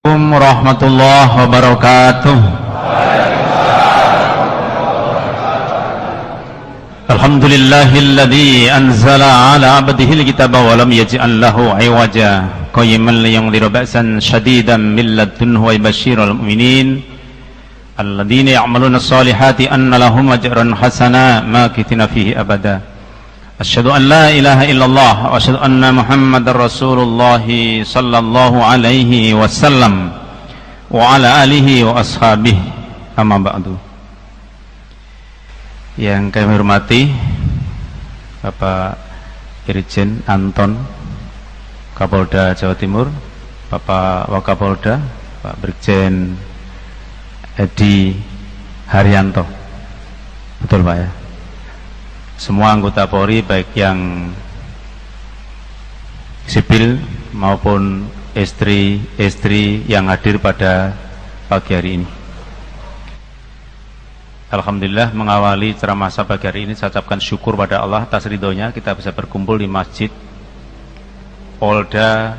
Warahmatullahi wabarakatuh. Alhamdulillahilladzi anzala ala abdihi alkitaba wa lam yaj'al lahu 'iwaja qayyiman liyunzira ba'san shadidan min ladunhu wa yubashshiral mu'minin alladzina ya'maluna as-solihati anna lahum ajran hasana makithina fihi abada. Asyhadu an la ilaha illallah wa asyhadu anna Muhammadar Rasulullah sallallahu alaihi wasallam wa ala alihi wa ashabihi, amma ba'du. Yang kami hormati Bapak Irjen Anton, Kapolda Jawa Timur, Bapak Wakapolda, Pak Brigjen Edi Haryanto. Betul Pak ya? Semua anggota Polri baik yang sipil maupun istri-istri yang hadir pada pagi hari ini. Alhamdulillah, mengawali ceramah saya pagi hari ini saya ucapkan syukur pada Allah atas ridhonya kita bisa berkumpul di Masjid Polda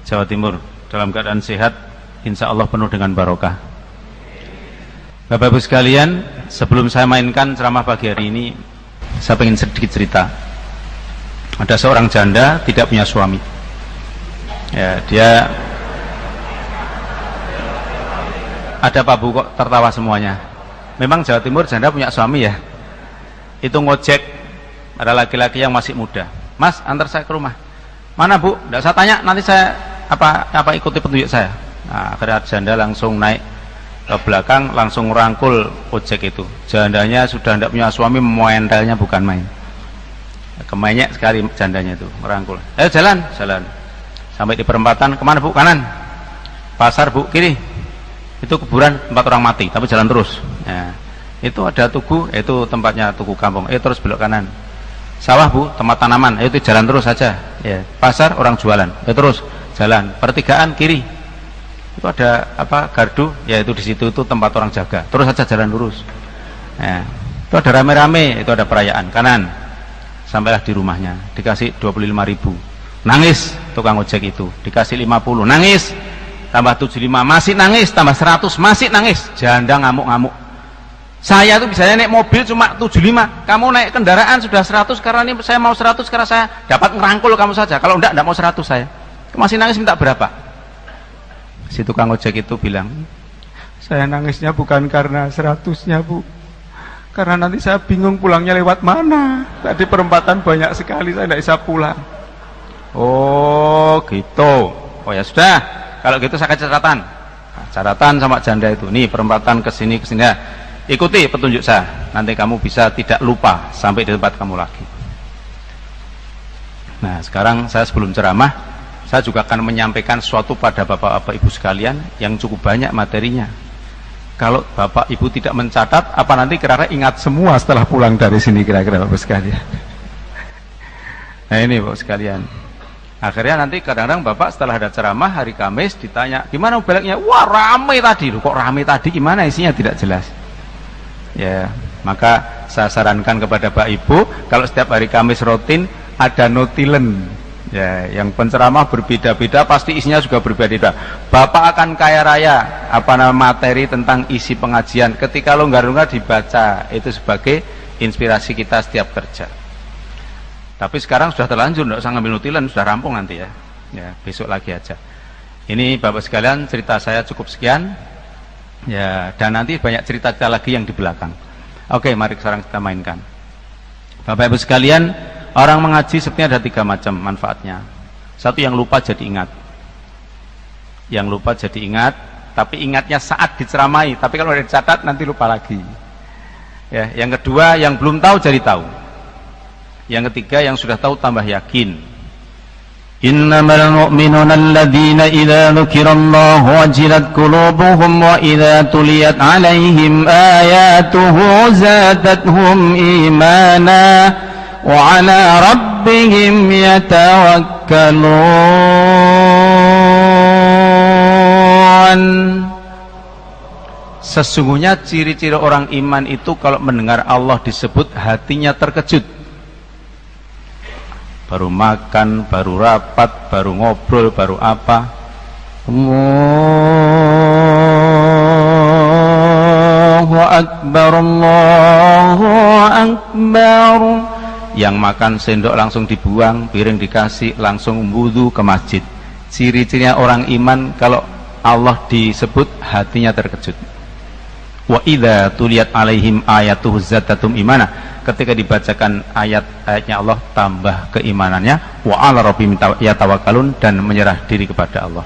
Jawa Timur dalam keadaan sehat, insya Allah penuh dengan barokah. Bapak Ibu sekalian, sebelum saya mainkan ceramah pagi hari ini, saya ingin sedikit cerita. Ada seorang janda tidak punya suami. Ya, dia ada Pak Bu kok tertawa semuanya. Memang Jawa Timur janda punya suami ya. Itu ngojek, ada laki-laki yang masih muda. Mas, antar saya ke rumah. Mana Bu? Tidak saya tanya, nanti saya apa ikuti petunjuk saya. Nah, akhirnya janda langsung naik ke belakang, langsung rangkul ojek itu. Jandanya sudah tidak punya suami, mentalnya bukan main. Kemenyek sekali jandanya itu, merangkul. Jalan. Sampai di perempatan, kemana Bu? Kanan. Pasar Bu, kiri. Itu kuburan tempat orang mati, tapi jalan terus. Ya. Itu ada tugu, itu tempatnya tugu kampung. Terus belok kanan. Sawah Bu, tempat tanaman. Itu jalan terus saja. Ya. Pasar orang jualan. Terus jalan. Pertigaan kiri. Itu ada gardu, yaitu di situ itu tempat orang jaga. Terus saja jalan lurus. Ya. Itu ada rame-rame, itu ada perayaan. Kanan. Sampailah di rumahnya, dikasih 25.000. Nangis tukang ojek itu, dikasih 50. Nangis. Tambah 75, masih nangis. Tambah 100, masih nangis. Janda ngamuk-ngamuk. Saya tuh bisanya naik mobil cuma 75. Kamu naik kendaraan sudah 100, karena ini saya mau 100 karena saya dapat ngerangkul kamu saja. Kalau enggak mau 100 saya. Masih nangis, minta berapa? Si tukang ojek itu bilang, saya nangisnya bukan karena 100-nya Bu, karena nanti saya bingung pulangnya lewat mana. Tadi perempatan banyak sekali, saya tidak bisa pulang. Oh gitu. Oh ya sudah, kalau gitu saya kasih catatan. Catatan sama janda itu, nih perempatan kesini. Ya, ikuti petunjuk saya, nanti kamu bisa tidak lupa sampai di tempat kamu lagi. Nah sekarang saya sebelum ceramah, saya juga akan menyampaikan sesuatu pada Bapak-Bapak Ibu sekalian yang cukup banyak materinya. Kalau Bapak Ibu tidak mencatat, apa nanti kira-kira ingat semua setelah pulang dari sini kira-kira Bapak sekalian. Nah ini Bapak sekalian. Akhirnya nanti kadang-kadang Bapak setelah ada ceramah hari Kamis ditanya, gimana belaknya? Wah rame tadi. Loh, kok rame tadi? Gimana isinya? Tidak jelas. Ya, maka saya sarankan kepada Bapak Ibu, kalau setiap hari Kamis rutin ada notilen. Ya, yang penceramah berbeda-beda, pasti isinya juga berbeda-beda. Bapak akan kaya raya materi tentang isi pengajian. Ketika longgar-longgar dibaca, itu sebagai inspirasi kita setiap kerja. Tapi sekarang sudah terlanjur, tidak usah ngambil nutilan, sudah rampung nanti ya. Ya, besok lagi aja. Ini Bapak sekalian, cerita saya cukup sekian. Ya, dan nanti banyak cerita-cerita lagi yang di belakang. Oke, mari sekarang kita mainkan. Bapak Ibu sekalian, orang mengaji sebenarnya ada 3 macam manfaatnya. Satu, yang lupa jadi ingat. Yang lupa jadi ingat, tapi ingatnya saat diceramai. Tapi kalau ada dicatat nanti lupa lagi. Ya, yang kedua, yang belum tahu jadi tahu. Yang ketiga, yang sudah tahu tambah yakin. Innamal mu'minuna alladzina idza dzukirallahu wajilat qulubuhum wa idza tuliyat 'alaihim ayatuhu zadatuhum imana wa 'ala rabbihim yatawakkalun. Sesungguhnya ciri-ciri orang iman itu kalau mendengar Allah disebut hatinya terkejut. Baru makan, baru rapat, baru ngobrol, baru apa, Allahu Akbar, Allahu Akbar. Yang makan sendok langsung dibuang, piring dikasih, langsung wudu ke masjid. Ciri-cirinya orang iman, kalau Allah disebut hatinya terkejut. Wa idza tuliyat alaihim ayatuhu zadatum imana, ketika dibacakan ayat-ayatnya Allah tambah keimanannya. Wa ala rabbihim yatawakkalun, dan menyerah diri kepada Allah.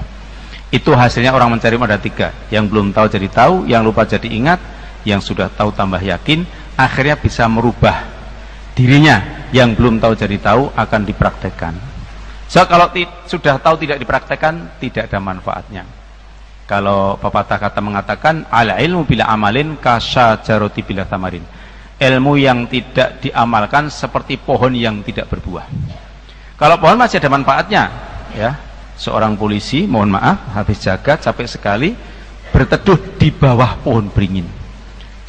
Itu hasilnya orang mencari ada tiga: yang belum tahu jadi tahu, yang lupa jadi ingat, yang sudah tahu tambah yakin. Akhirnya bisa merubah dirinya. Yang belum tahu jadi tahu akan dipraktekkan. So, kalau sudah tahu tidak dipraktekkan, tidak ada manfaatnya. Kalau pepatah kata mengatakan, ala ilmu bila amalin kasyajaroti bila tamarin. Ilmu yang tidak diamalkan seperti pohon yang tidak berbuah. Kalau pohon masih ada manfaatnya, ya. Seorang polisi, mohon maaf, habis jaga capek sekali, berteduh di bawah pohon beringin.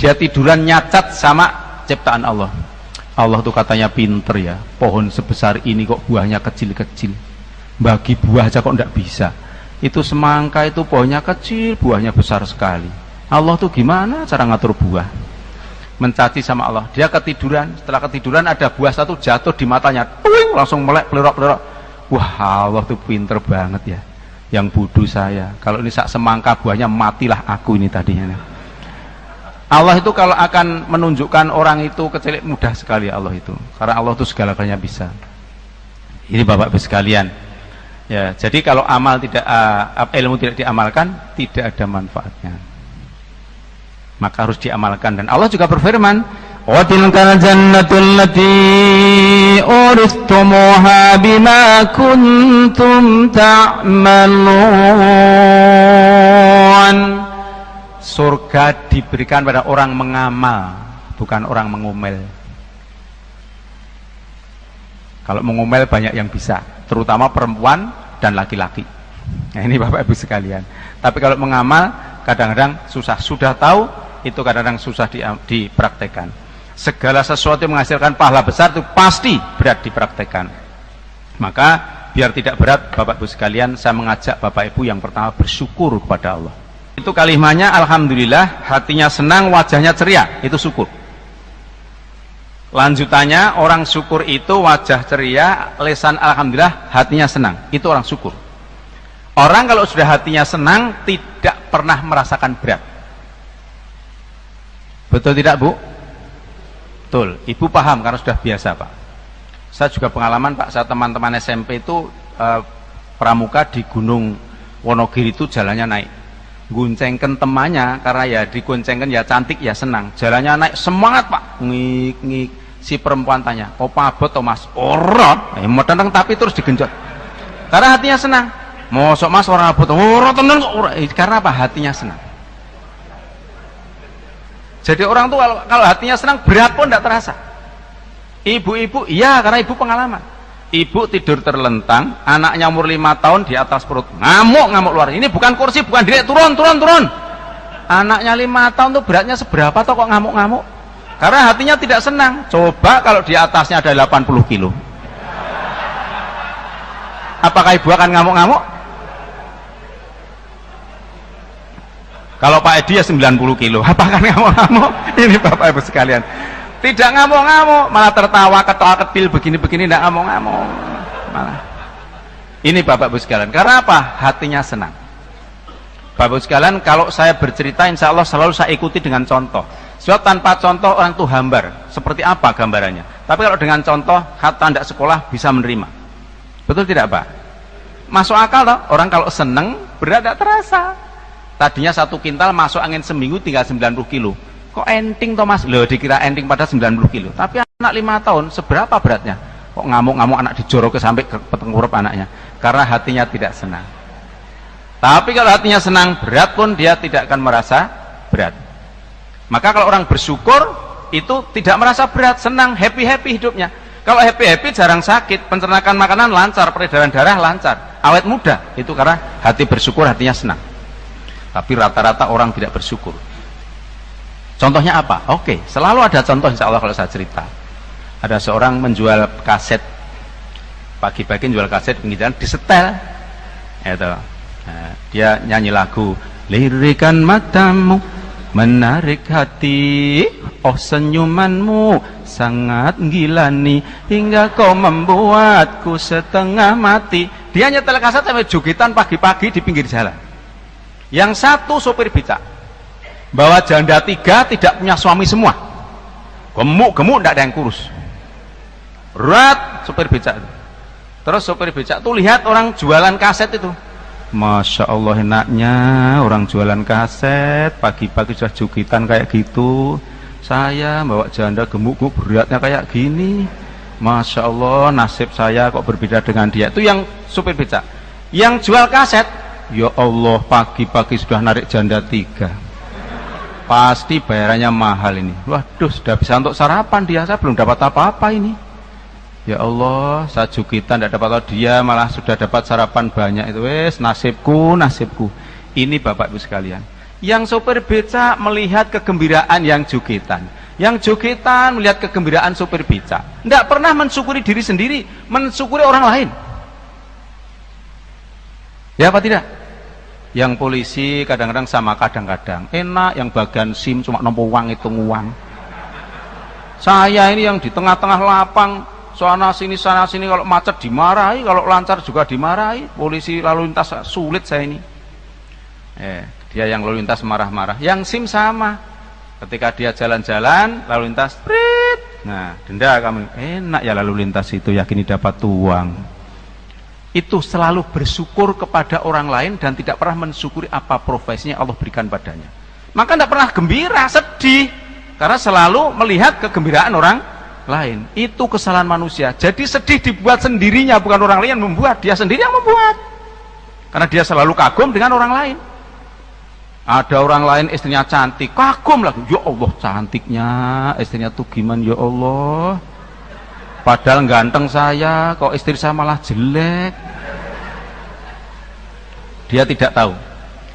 Dia tiduran nyacat sama ciptaan Allah. Allah tuh katanya pinter ya, pohon sebesar ini kok buahnya kecil-kecil, bagi buah aja kok enggak bisa. Itu semangka, itu pohonnya kecil, buahnya besar sekali. Allah tuh gimana cara ngatur buah? Mencaci sama Allah. Dia ketiduran, setelah ketiduran ada buah satu jatuh di matanya, tuing, langsung melek, pelerok-pelerok. Wah, Allah tuh pinter banget ya. Yang bodoh saya, kalau ini sak semangka buahnya, matilah aku ini tadinya. Allah itu kalau akan menunjukkan orang itu kecil, mudah sekali Allah itu, karena Allah itu segala-galanya bisa. Ini Bapak Ibu sekalian ya, jadi kalau amal tidak ilmu tidak diamalkan, tidak ada manfaatnya, maka harus diamalkan. Dan Allah juga berfirman, wa tilkal jannatul lati uristumuha bima kuntum ta'malun. Surga diberikan pada orang mengamal, bukan orang mengomel. Kalau mengomel banyak yang bisa, terutama perempuan dan laki-laki. Nah, ini Bapak Ibu sekalian. Tapi kalau mengamal kadang-kadang susah. Sudah tahu itu kadang-kadang susah dipraktekkan. Segala sesuatu yang menghasilkan pahala besar itu pasti berat dipraktekkan. Maka biar tidak berat, Bapak Ibu sekalian, saya mengajak Bapak Ibu yang pertama bersyukur kepada Allah. Itu kalimahnya alhamdulillah, hatinya senang, wajahnya ceria, itu syukur. Lanjutannya, orang syukur itu wajah ceria, lisan alhamdulillah, hatinya senang, itu orang syukur. Orang kalau sudah hatinya senang, tidak pernah merasakan berat. Betul tidak, Bu? Betul. Ibu paham karena sudah biasa, Pak. Saya juga pengalaman, Pak, saya teman-teman SMP itu pramuka di Gunung Wonogiri itu jalannya naik. Guncengkan temannya, karena ya diguncengkan ya cantik ya senang, jalannya naik semangat Pak, ngik. Si perempuan tanya, opa abot toh Mas? Ora, medeng tapi terus digenjot, karena hatinya senang. Mosok Mas orang abot? Ora tenan kok. Karena apa? Hatinya senang. Jadi orang tuh kalau hatinya senang, berat pun tidak terasa. Ibu-ibu, iya, karena ibu pengalaman. Ibu tidur terlentang, anaknya umur 5 tahun di atas perut, ngamuk luar. Ini bukan kursi, bukan diri, turun. Anaknya 5 tahun tuh beratnya seberapa toh kok ngamuk? Karena hatinya tidak senang. Coba kalau di atasnya ada 80 kilo, apakah ibu akan ngamuk-ngamuk? Kalau Pak Edi ya 90 kilo, apakah ngamuk-ngamuk? Ini Bapak Ibu sekalian, tidak ngamuk-ngamuk, malah tertawa ketawa-ketil begini-begini, tidak ngamuk-ngamuk malah. Ini Bapak Ibu sekalian, karena apa? Hatinya senang. Bapak Ibu sekalian, kalau saya bercerita insya Allah selalu saya ikuti dengan contoh. Sebab tanpa contoh orang itu hambar. Seperti apa gambarannya? Tapi kalau dengan contoh, kata tidak sekolah bisa menerima. Betul tidak Pak? Masuk akal toh? Orang kalau seneng berat tidak terasa. Tadinya 1 kintal masuk angin seminggu tinggal 90 kilo. Kok enting toh Mas? Loh, dikira enting pada 90 kilo. Tapi anak 5 tahun seberapa beratnya? Kok ngamuk-ngamuk anak dijorok sampai ke petengkurup anaknya? Karena hatinya tidak senang. Tapi kalau hatinya senang, berat pun dia tidak akan merasa berat. Maka kalau orang bersyukur itu tidak merasa berat, senang, happy hidupnya. Kalau happy jarang sakit, pencernakan makanan lancar, peredaran darah lancar, awet muda. Itu karena hati bersyukur, hatinya senang. Tapi rata-rata orang tidak bersyukur. Contohnya apa? Oke, selalu ada contoh insya Allah kalau saya cerita. Ada seorang menjual kaset, pagi-pagi jual kaset, kemudian disetel, itu Nah, dia nyanyi lagu, lirikan matamu menarik hati, oh senyumanmu sangat gilani, hingga kau membuatku setengah mati. Dia nyetel kaset sampai jogetan pagi-pagi di pinggir jalan. Yang satu sopir becak, bawa janda 3, tidak punya suami semua, gemuk-gemuk, tidak ada yang kurus. Berat sopir becak itu. Terus sopir becak tuh lihat orang jualan kaset itu, Masya Allah enaknya orang jualan kaset, pagi-pagi sudah jogetan kayak gitu. Saya bawa janda gemuk-gemuk beratnya kayak gini, Masya Allah nasib saya kok berbeda dengan dia. Itu yang sopir becak. Yang jual kaset, ya Allah pagi-pagi sudah narik janda 3, pasti bayarannya mahal ini. Waduh, sudah bisa untuk sarapan dia, saya belum dapat apa-apa ini. Ya Allah, saya jogetan tidak dapat, dia malah sudah dapat sarapan banyak. Itu wes nasibku, nasibku. Ini Bapak Ibu sekalian, yang sopir becak melihat kegembiraan yang jogetan, yang jogetan melihat kegembiraan sopir becak, tidak pernah mensyukuri diri sendiri, mensyukuri orang lain. Ya apa tidak? Yang polisi kadang-kadang sama kadang-kadang enak, yang bagian SIM cuma nomor uang, hitung uang. Saya ini yang di tengah-tengah lapang, sana sini kalau macet dimarahi, kalau lancar juga dimarahi. Polisi lalu lintas sulit saya ini. Dia yang lalu lintas marah-marah, yang SIM sama. Ketika dia jalan-jalan lalu lintas, prit, nah denda kamu. Enak ya lalu lintas itu, yakini dapat uang. Itu selalu bersyukur kepada orang lain dan tidak pernah mensyukuri apa profesinya Allah berikan padanya. Maka tidak pernah gembira, sedih, karena selalu melihat kegembiraan orang lain. Itu kesalahan manusia. Jadi sedih dibuat sendirinya, bukan orang lain yang membuat, dia sendiri yang membuat. Karena dia selalu kagum dengan orang lain. Ada orang lain istrinya cantik, kagum lagi, ya Allah cantiknya istrinya tuh gimana ya Allah, padahal ganteng saya, kok istri saya malah jelek. Dia tidak tahu.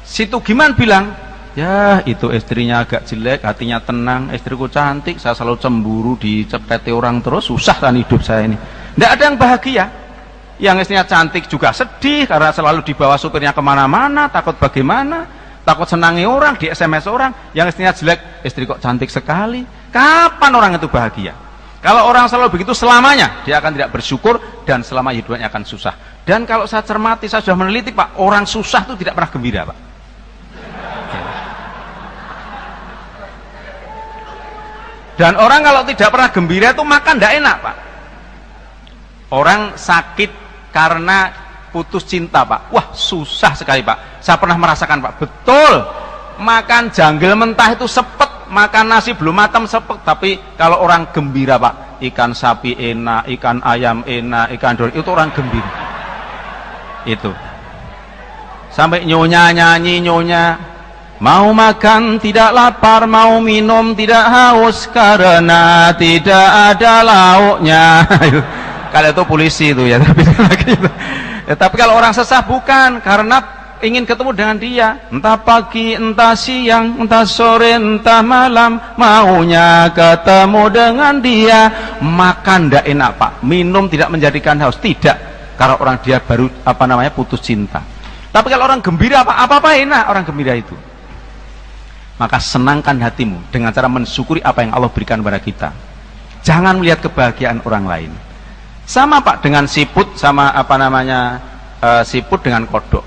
Si Tugiman bilang, ya itu istrinya agak jelek, hatinya tenang, istriku cantik, saya selalu cemburu, dicepeti orang terus, susah kan hidup saya ini. Tidak ada yang bahagia. Yang istrinya cantik juga sedih karena selalu dibawa supirnya kemana-mana, takut bagaimana, takut senangi orang, di SMS orang. Yang istrinya jelek, istri kok cantik sekali. Kapan orang itu bahagia? Kalau orang selalu begitu selamanya, dia akan tidak bersyukur dan selama hidupnya akan susah. Dan kalau saya cermati, saya sudah meneliti Pak, orang susah itu tidak pernah gembira Pak. Dan orang kalau tidak pernah gembira itu makan tidak enak Pak. Orang sakit karena putus cinta Pak, wah susah sekali Pak. Saya pernah merasakan Pak, betul. Makan janggel mentah itu sepet, makan nasi belum matang sepet. Tapi kalau orang gembira Pak, ikan sapi enak, ikan ayam enak, ikan dori, itu orang gembira. Itu sampai nyonya nyanyi, nyonya mau makan tidak lapar, mau minum tidak haus karena tidak ada lauknya. Kalau itu polisi itu ya, tapi kalau orang sesah bukan, karena ingin ketemu dengan dia, entah pagi, entah siang, entah sore, entah malam, maunya ketemu dengan dia. Makan tidak enak Pak, minum tidak menjadikan haus, tidak, karena orang dia baru putus cinta. Tapi kalau orang gembira apa-apa enak orang gembira itu. Maka senangkan hatimu dengan cara mensyukuri apa yang Allah berikan kepada kita. Jangan melihat kebahagiaan orang lain. Sama Pak dengan siput, sama siput dengan kodok.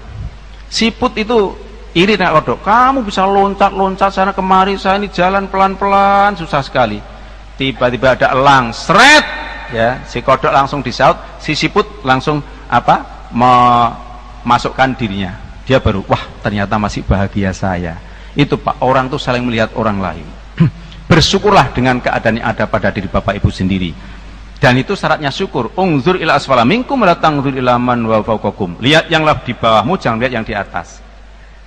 Siput itu iri dengan kodok. Kamu bisa loncat-loncat sana kemari, saya ini jalan pelan-pelan susah sekali. Tiba-tiba ada elang, seret, ya, si kodok langsung disaut, si siput langsung memasukkan dirinya. Dia baru, wah ternyata masih bahagia saya. Itu Pak, orang tuh saling melihat orang lain. Bersyukurlah dengan keadaan yang ada pada diri Bapak Ibu sendiri. Dan itu syaratnya syukur. Ungzur ila asfala minkum wa la tangzur ila man wa fawqakum. Lihat yang di bawahmu, jangan lihat yang di atas.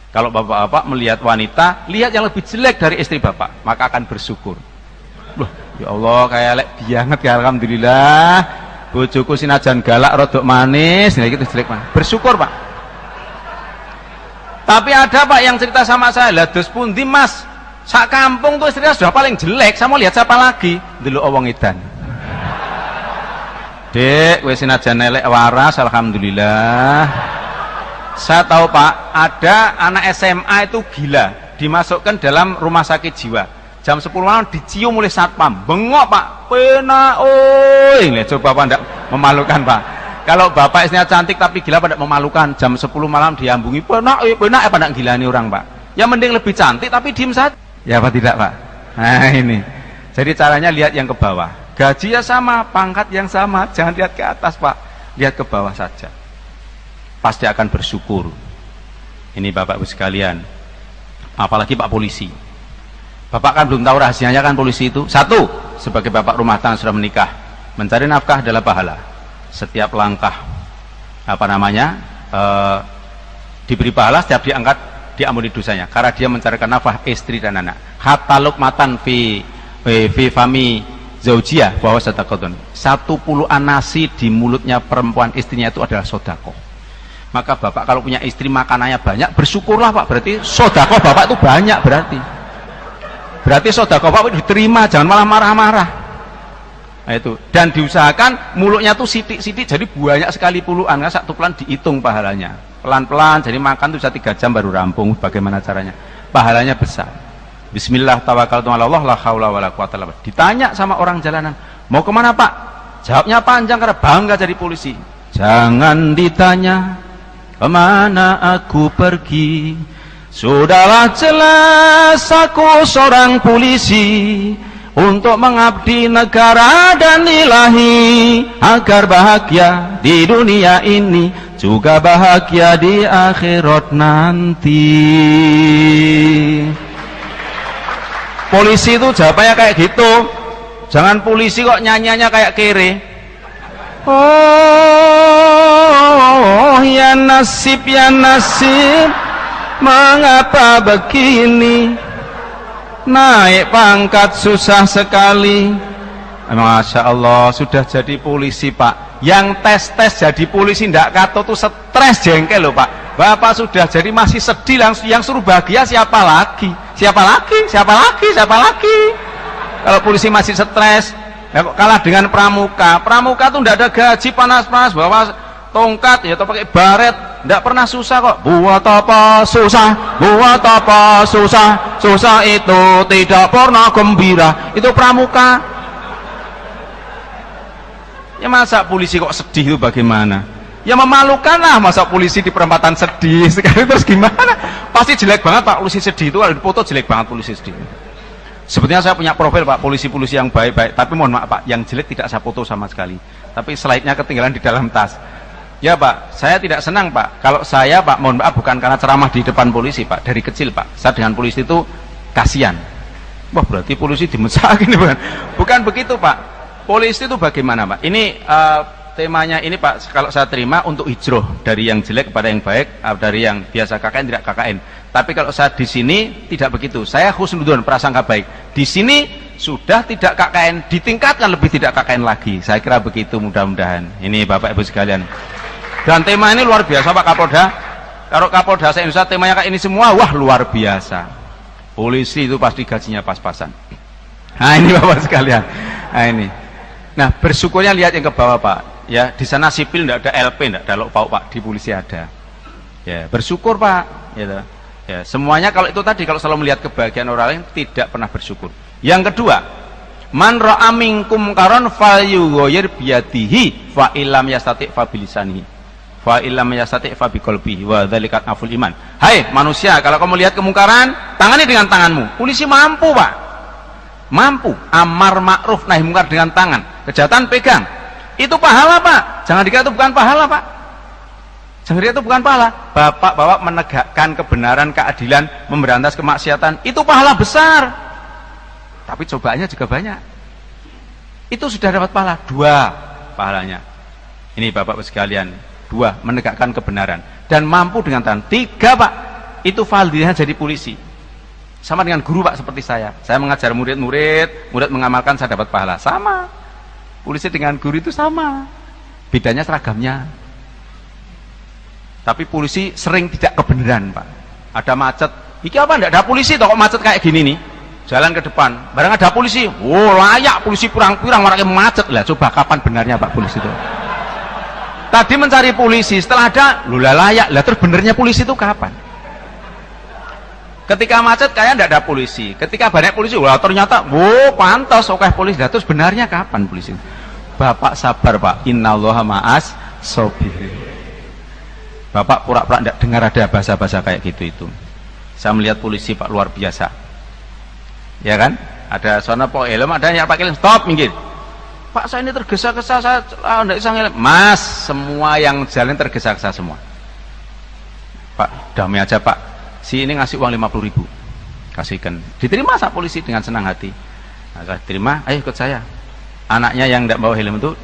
Kalau bapak-bapak melihat wanita, lihat yang lebih jelek dari istri bapak, maka akan bersyukur. Loh, ya Allah kayak lek banget ya, alhamdulillah. Bojoku sinajan galak rodok manis, nah gitu jelek Pak. Bersyukur Pak. Tapi ada Pak yang cerita sama saya, lah dos pundi Mas? Sak kampung tuh istrinya sudah paling jelek, saya mau lihat siapa lagi? Delok wong edan. Dek, wis sinajan elek waras, alhamdulillah. Saya tahu Pak, ada anak SMA itu gila, dimasukkan dalam rumah sakit jiwa. Jam 10 malam dicium oleh satpam, bengok Pak, pena, ini coba Pak, enggak memalukan Pak. Kalau bapak istrinya cantik tapi gila pada memalukan, jam 10 malam diambungi, pena apa enggak gila nih orang Pak. Ya mending lebih cantik tapi diem saja. Ya apa tidak Pak? Nah ini, jadi caranya lihat yang ke bawah. Gaji ya sama, pangkat yang sama, jangan lihat ke atas Pak, lihat ke bawah saja. Pasti akan bersyukur. Ini Bapak Ibu sekalian, apalagi Pak polisi. Bapak kan belum tahu rahasianya kan polisi itu. Satu, sebagai bapak rumah tangga sudah menikah, mencari nafkah adalah pahala. Setiap langkah diberi pahala, setiap diangkat diampuni dosanya karena dia mencarikan nafkah istri dan anak. Hatta luqmatan fi fami zaujiyah bahwa sedekatun. 1 puluhan nasi di mulutnya perempuan istrinya itu adalah sedekah. Maka bapak kalau punya istri makanannya banyak, bersyukurlah Pak, berarti sedekah bapak itu banyak berarti sedekah bapak itu diterima, jangan malah marah-marah. Nah itu, dan diusahakan mulutnya tuh sidik-sidik, jadi banyak sekali puluhan, kan 1 bulan dihitung pahalanya pelan-pelan, jadi makan tuh bisa 3 jam baru rampung. Bagaimana caranya? Pahalanya besar. Bismillah tawakkaltu 'ala Allah la haula wala quwata illa billah. Ditanya sama orang jalanan, mau kemana Pak? Jawabnya panjang karena bangga jadi polisi. Jangan ditanya kemana aku pergi, sudahlah jelas aku seorang polisi, untuk mengabdi negara dan ilahi, agar bahagia di dunia ini juga bahagia di akhirat nanti. Polisi itu jawabannya kayak gitu. Jangan polisi kok nyanyiannya kayak kere. Oh ya nasib ya nasib, mengapa begini, naik pangkat susah sekali. Masya Allah, sudah jadi polisi Pak. Yang tes jadi polisi ndak kato tuh stres jengkel loh Pak. Bapak sudah jadi masih sedih, yang suruh bahagia siapa lagi? Siapa lagi? Kalau polisi masih stres, ya kok kalah dengan pramuka. Pramuka tuh ndak ada gaji, panas-panas bawa tongkat ya atau pakai baret, ndak pernah susah kok. Buat apa susah itu tidak pernah gembira. Itu pramuka. Ya masa polisi kok sedih itu bagaimana? Ya memalukan lah, masa polisi di perempatan sedih sekali, terus gimana? Pasti jelek banget Pak polisi sedih itu, kalau dipoto jelek banget polisi sedih. Sebetulnya saya punya profil Pak polisi-polisi yang baik-baik, tapi mohon maaf Pak, yang jelek tidak saya foto sama sekali. Tapi slide-nya ketinggalan di dalam tas. Ya Pak, saya tidak senang Pak. Kalau saya Pak, mohon maaf, bukan karena ceramah di depan polisi Pak, dari kecil Pak, saya dengan polisi itu kasihan. Wah berarti polisi dimecahin, bukan begitu Pak. Polisi itu bagaimana Pak? Ini temanya ini Pak, kalau saya terima untuk hijrah dari yang jelek kepada yang baik, dari yang biasa KKN tidak KKN. Tapi kalau saya di sini tidak begitu. Saya husnudzon, prasangka baik. Di sini sudah tidak KKN, ditingkatkan lebih tidak KKN lagi. Saya kira begitu mudah-mudahan. Ini Bapak Ibu sekalian. Dan tema ini luar biasa Pak Kapolda. Kalau Kapolda se-Indonesia temanya kayak ini semua, wah luar biasa. Polisi itu pasti gajinya pas-pasan. Nah ini Bapak sekalian. Nah ini. Nah bersyukurnya lihat yang ke bawah Pak. Ya di sana sipil tidak ada LP, tidak ada pauk Pak, di polisi ada. Ya bersyukur Pak. Gitu. Ya semuanya kalau itu tadi, kalau selalu melihat kebahagiaan orang lain tidak pernah bersyukur. Yang kedua, man ra'a minkum karon falyughayyir biyadihi fa illam yastati' fa bilisanihi fa illam yastati' fa biqalbihi wa dzalika aful iman. Hai manusia, kalau kamu lihat kemungkaran, tangani dengan tanganmu. Polisi mampu Pak, mampu amar ma'ruf nahi mungkar dengan tangan, kejahatan pegang, itu pahala Pak. Jangan dikira itu bukan pahala Pak, jangan dikira itu bukan pahala. Bapak menegakkan kebenaran, keadilan, memberantas kemaksiatan, itu pahala besar, tapi cobaannya juga banyak. Itu sudah dapat pahala 2 pahalanya. Ini Bapak sekalian, 2 menegakkan kebenaran dan mampu dengan tangan. 3 Pak, itu fadilahnya jadi polisi. Sama dengan guru Pak, seperti saya mengajar murid mengamalkan, saya dapat pahala. Sama, polisi dengan guru itu sama, bedanya seragamnya. Tapi polisi sering tidak kebenaran Pak. Ada macet, iki apa enggak ada polisi kok macet kayak gini nih, jalan ke depan barang ada polisi, layak polisi pirang-pirang marake macet lah. Coba kapan benarnya Pak polisi itu? tadi mencari polisi, setelah ada lula layak lah, terus benernya polisi itu kapan? Ketika macet kayak tidak ada polisi, ketika banyak polisi wah ternyata pantas oke polisi. Terus benarnya kapan polisi? Bapak sabar Pak, innallaha ma'as sobirin. Bapak pura-pura tidak dengar ada bahasa-bahasa kayak gitu itu. Saya melihat polisi Pak luar biasa, ya kan? Ada sana Pak helm, ada yang pakai helm, stop minggir. Pak saya ini tergesa-gesa, saya tidak bisa ngelem. Mas, semua yang jalan tergesa-gesa semua. Pak damai aja Pak, si ini ngasih uang 50.000, kasihkan. Diterima sak polisi dengan senang hati. Nah, saya terima, ayo ikut saya. Anaknya yang tidak bawa helm itu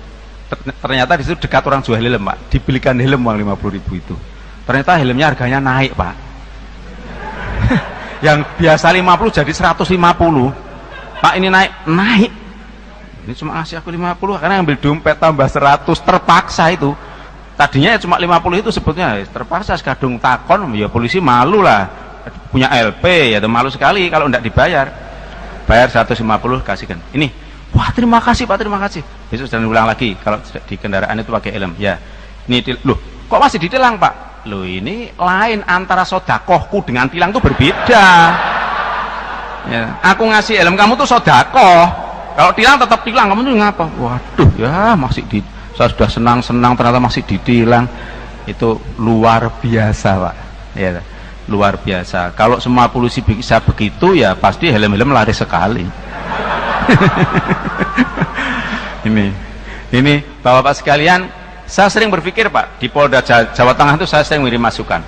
ternyata di situ dekat orang jual helm Pak, dibelikan helm uang 50.000 itu. Ternyata helmnya harganya naik Pak. Yang biasa 50 jadi 150. Pak ini naik. Ini cuma ngasih aku 50 karena ambil dompet tambah 100 terpaksa itu. Tadinya cuma 50 itu sebetulnya terpaksa sekadung takon, ya polisi malu lah, punya LP ya malu sekali kalau tidak dibayar. Bayar 150 kasihkan. Ini, wah terima kasih Pak, terima kasih. Besok jangan ulang lagi kalau di kendaraan itu pakai helm. Ya, ini loh, kok masih ditilang Pak? Loh ini lain, antara sodakohku dengan tilang itu berbeda. Ya, aku ngasih helm kamu tuh sodakoh. Kalau tilang tetap tilang, kamu tuh ngapa? Waduh ya masih saya sudah senang-senang ternyata masih ditilang. Itu luar biasa Pak, ya, luar biasa. Kalau semua polisi bisa begitu ya pasti helm-helm laris sekali. ini Bapak-bapak sekalian, saya sering berpikir Pak, di Polda Jawa Tengah itu saya sering mengirim masukan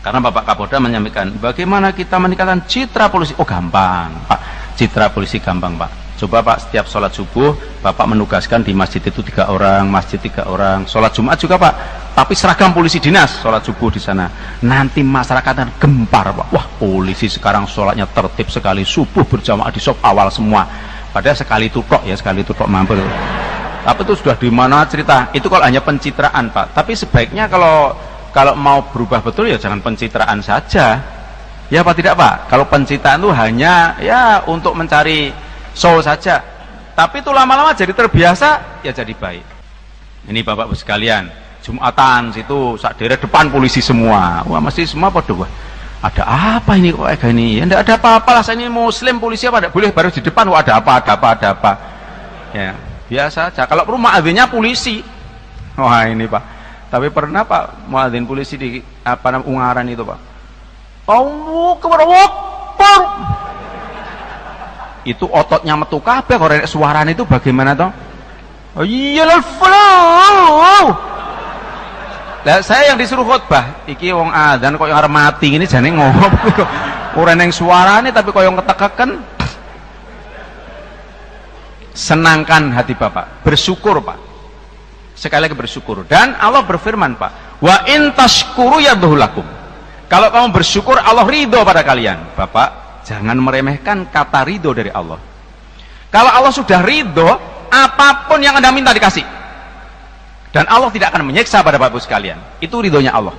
karena Bapak Kapolda menyampaikan bagaimana kita meningkatkan citra polisi. Oh gampang Pak, citra polisi gampang Pak. Coba Pak, setiap sholat subuh Bapak menugaskan di masjid itu 3 orang, masjid 3 orang, sholat Jumat juga Pak, tapi seragam polisi dinas sholat subuh di sana. Nanti masyarakat akan gempar Pak, wah polisi sekarang sholatnya tertib sekali, subuh berjamaah di shop awal semua. Padahal sekali tutok ya, sekali tutok mampir. Tapi itu sudah di mana cerita? Itu kalau hanya pencitraan Pak. Tapi sebaiknya kalau mau berubah betul ya jangan pencitraan saja. Ya apa tidak Pak? Kalau pencitraan itu hanya ya untuk mencari show saja, tapi itu lama-lama jadi terbiasa ya jadi baik. Ini Bapak-bapak sekalian, Jumatan situ sak daerah depan polisi semua, wah mesti semua pada wah ada apa ini kok kayak gini? Ya enggak ada apa-apa lah, saya ini muslim, polisi apa enggak boleh baru di depan, wah ada apa ya biasa aja. Kalau perlu muadzinnya polisi, wah ini Pak, tapi pernah Pak muadzin polisi di apa namanya Ungaran itu Pak, Allahu Akbar, itu ototnya metu kabeh kok suaranya itu bagaimana toh? Oh iyalah flow. Lah saya yang disuruh khotbah, iki wong adzan kok yang arep mati ini jane ngomong kok ora neng suarane tapi kok yang ketekekan. Senangkan hati Bapak, bersyukur Pak. Sekali lagi bersyukur, dan Allah berfirman Pak, wa in tashkuru yadhulakum. Kalau kamu bersyukur Allah ridho pada kalian. Bapak jangan meremehkan kata ridho dari Allah. Kalau Allah sudah ridho, apapun yang Anda minta dikasih. Dan Allah tidak akan menyiksa pada Bapak sekalian. Itu ridhonya Allah.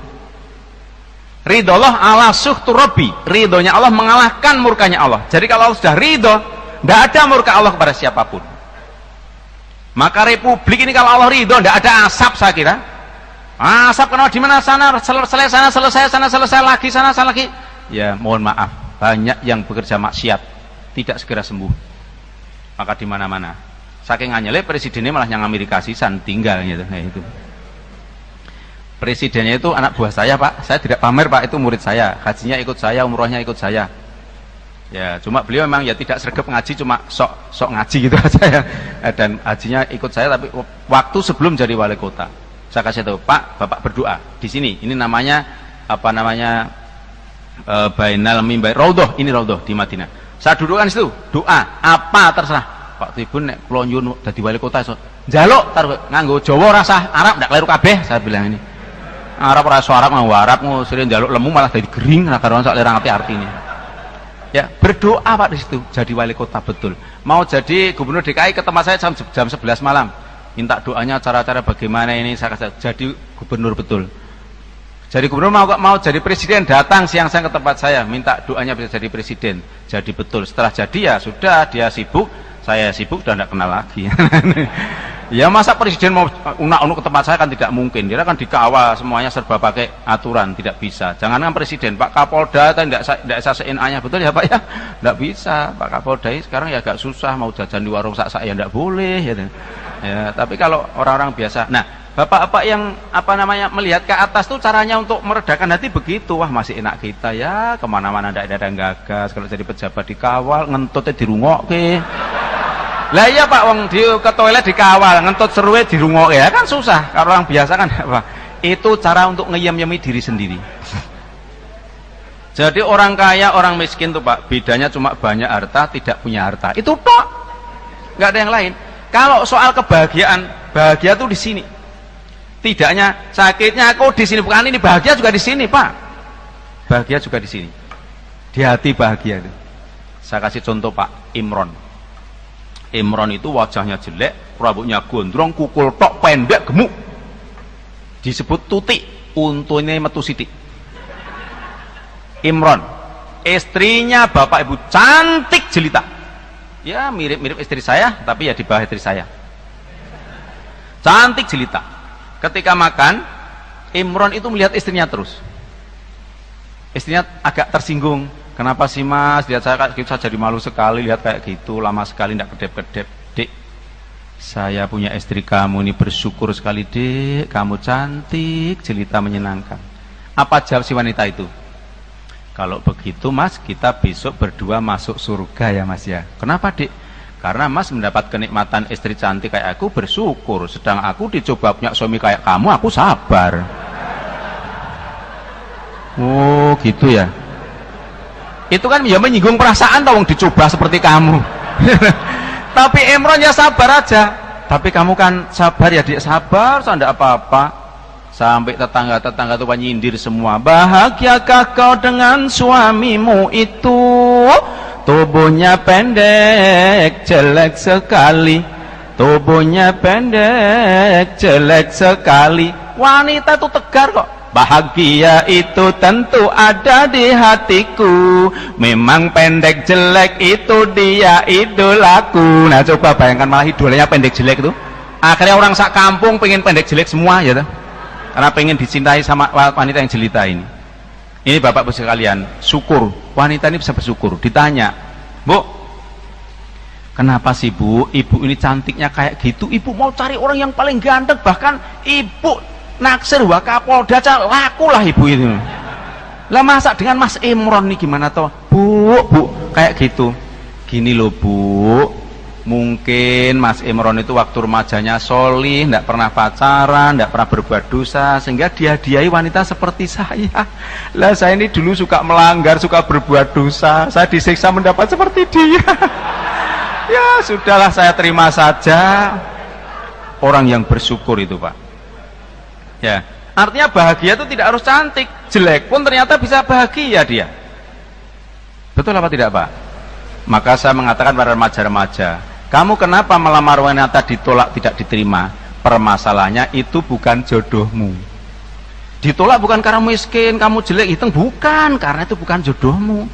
Ridho Allah ala suhtu rabbi. Ridhonya Allah mengalahkan murkanya Allah. Jadi kalau Allah sudah ridho, tidak ada murka Allah kepada siapapun. Maka republik ini kalau Allah ridho, tidak ada asap saya kira. Asap kenapa di mana sana, selesai sana, selesai sana, selesai lagi sana, lagi. Ya mohon maaf. Banyak yang bekerja maksiat tidak segera sembuh, maka di mana-mana saking anyele presidennya malah yang Amerika sisan tinggal gitu. Nah, itu presidennya itu anak buah saya Pak, saya tidak pamer Pak, itu murid saya, hajinya ikut saya, umrohnya ikut saya ya, cuma beliau memang ya tidak sregep ngaji, cuma sok ngaji gitu aja ya, dan hajinya ikut saya. Tapi waktu sebelum jadi wali kota saya kasih tahu Pak, Bapak berdoa di sini, ini namanya apa namanya Bainal Mimbar Raudhah, ini Raudhah di Madinah. Saya dudukkan di situ, doa apa terserah. Pak Tribun nek kula nyuwun dadi wali kota iso njaluk taruh nganggo Jawa rasa Arab ndak kleru kabeh, saya bilang ini. Arab ora iso Arab nganggo Arab sering njaluk lemu malah dadi gering ora karo sak lerang arti-artine. Ya, berdoa Pak di situ jadi wali kota betul. Mau jadi gubernur DKI ke tempat saya jam 11 malam. Minta doanya cara-cara bagaimana ini saya jadi gubernur betul. Jadi gubernur mau jadi presiden, datang siang-siang ke tempat saya, minta doanya bisa jadi presiden. Jadi betul, setelah jadi ya sudah, dia sibuk, saya sibuk, sudah tidak kenal lagi. Ya masa presiden mau unak-unak ke tempat saya kan tidak mungkin. Dia kan dikawal semuanya serba pakai aturan, tidak bisa. Jangankan presiden, Pak Kapolda tidak bisa seenaknya, betul ya Pak ya? Tidak bisa. Pak Kapolda sekarang ya agak susah, mau jajan di warung sak ya tidak boleh ya. Ya, tapi kalau orang-orang biasa. Nah, bapak-bapak yang melihat ke atas tuh caranya untuk meredakan hati begitu. Wah, masih enak kita ya, kemana-mana tidak ada gagas. Kalau jadi pejabat dikawal, ngentutnya dirungokke. Lah iya Pak, wong ke toilet dikawal, ngentut seruwe dirungokke ya kan susah. Kalau orang biasa kan apa? Itu cara untuk ngeyem-yemi diri sendiri. Jadi orang kaya, orang miskin tuh Pak, bedanya cuma banyak harta, tidak punya harta. Itu tok. Enggak ada yang lain. Kalau soal kebahagiaan, bahagia tuh di sini. Tidaknya sakitnya aku di sini, bukan ini, bahagia juga di sini Pak. Bahagia juga di sini. Di hati bahagia itu. Saya kasih contoh Pak Imron. Imron itu wajahnya jelek, rambutnya gondrong, kukul tok, pendek, gemuk. Disebut tutik, untune metu sithik. Imron, istrinya bapak ibu cantik jelita. Ya mirip-mirip istri saya, tapi ya di bawah istri saya. Cantik jelita. Ketika makan, Imron itu melihat istrinya terus. Istrinya agak tersinggung. Kenapa sih Mas, lihat saya kayak gitu, saya jadi malu sekali lihat kayak gitu, lama sekali tidak kedep-kedep. Dek, saya punya istri kamu ini, bersyukur sekali Dek, kamu cantik, jelita, menyenangkan. Apa jawab si wanita itu? Kalau begitu Mas, kita besok berdua masuk surga ya Mas ya. Kenapa Dek? Karena Mas mendapat kenikmatan istri cantik kayak aku, bersyukur. Sedang aku dicoba punya suami kayak kamu, aku sabar. Oh gitu ya. Itu kan ya menyinggung perasaan tau, dicoba seperti kamu. Tapi Imron ya sabar aja. Tapi kamu kan sabar ya Dik, sabar, saya tidak apa-apa. Sampai tetangga-tetangga itu nyindir semua. Bahagiakah kau dengan suamimu itu? Tubuhnya pendek, jelek sekali. Tubuhnya pendek, jelek sekali. Wanita itu tegar kok. Bahagia itu tentu ada di hatiku. Memang pendek jelek itu dia idolaku. Nah coba bayangkan malah idolanya pendek jelek itu. Akhirnya orang sak kampung pengen pendek jelek semua ya toh? Karena pengen dicintai sama wanita yang jelita ini. Ini bapak ibu sekalian, syukur. Wanita ini bisa bersyukur. Ditanya, Bu, kenapa sih Bu, ibu ini cantiknya kayak gitu? Ibu mau cari orang yang paling ganteng. Bahkan ibu naksir Wakapolda, laku lah ibu itu. Lah masa dengan Mas Imron nih gimana toh? Bu, kayak gitu. Gini loh Bu, mungkin Mas Imron itu waktu remajanya solih, tidak pernah pacaran, tidak pernah berbuat dosa, sehingga dihadiahi wanita seperti saya. Lah saya ini dulu suka melanggar, suka berbuat dosa, saya disiksa mendapat seperti dia. Ya sudahlah, saya terima saja. Orang yang bersyukur itu Pak. Ya, artinya bahagia itu tidak harus cantik, jelek pun ternyata bisa bahagia dia. Betul apa tidak Pak? Maka saya mengatakan pada remaja-remaja, kamu kenapa melamar wanita ditolak, tidak diterima? Permasalahannya itu bukan jodohmu. Ditolak bukan karena miskin, kamu jelek, hitung, bukan, karena itu bukan jodohmu.